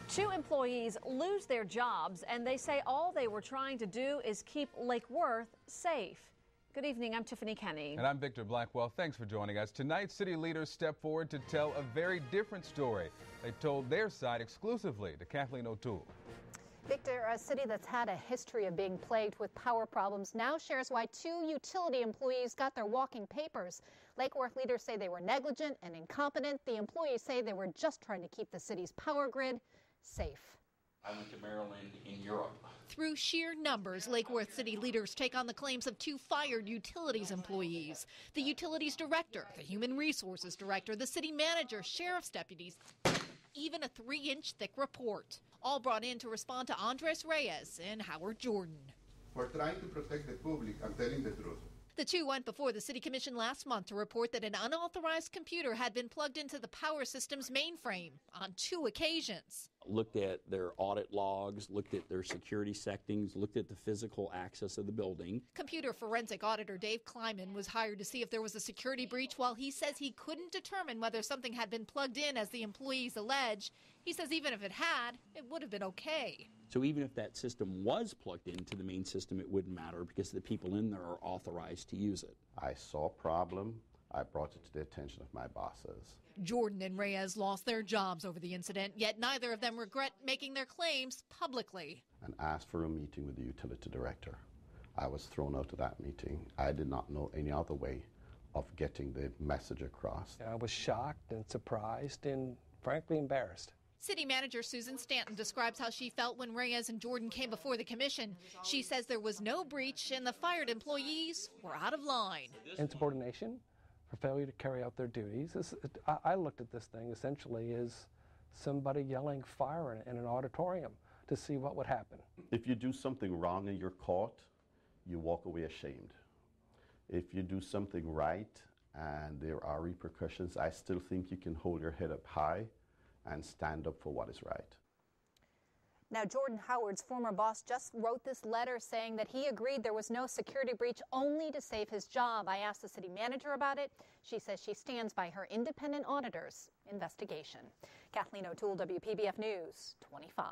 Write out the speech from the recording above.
Two employees lose their jobs, and they say all they were trying to do is keep Lake Worth safe. Good evening, I'm Tiffany Kenny. And I'm Victor Blackwell. Thanks for joining us. Tonight, city leaders step forward to tell a very different story. They told their side exclusively to Kathleen O'Toole. Victor, a city that's had a history of being plagued with power problems now shares why two utility employees got their walking papers. Lake Worth leaders say they were negligent and incompetent. The employees say they were just trying to keep the city's power grid safe. I went to Maryland in Europe. Through sheer numbers, Lake Worth city leaders take on the claims of two fired utilities employees. The utilities director, the human resources director, the city manager, sheriff's deputies, even a 3-inch thick report. All brought in to respond to Andres Reyes and Howard Jordan. We're trying to protect the public. I'm telling the truth. The two went before the city commission last month to report that an unauthorized computer had been plugged into the power system's mainframe on 2 occasions. Looked at their audit logs, looked at their security settings, looked at the physical access of the building. Computer forensic auditor Dave Kleiman was hired to see if there was a security breach. While he says he couldn't determine whether something had been plugged in as the employees allege, he says even if it had, it would have been okay. So even if that system was plugged into the main system, it wouldn't matter because the people in there are authorized to use it. I saw a problem. I brought it to the attention of my bosses. Jordan and Reyes lost their jobs over the incident, yet neither of them regret making their claims publicly. And asked for a meeting with the utility director. I was thrown out of that meeting. I did not know any other way of getting the message across. I was shocked and surprised and frankly embarrassed. City manager Susan Stanton describes how she felt when Reyes and Jordan came before the commission. She says there was no breach and the fired employees were out of line. Insubordination for failure to carry out their duties. I looked at this thing essentially as somebody yelling fire in an auditorium to see what would happen. If you do something wrong and you're caught, you walk away ashamed. If you do something right and there are repercussions, I still think you can hold your head up high and stand up for what is right. Now, Jordan Howard's former boss just wrote this letter saying that he agreed there was no security breach only to save his job. I asked the city manager about it. She says she stands by her independent auditor's investigation. Kathleen O'Toole, WPBF News, 25.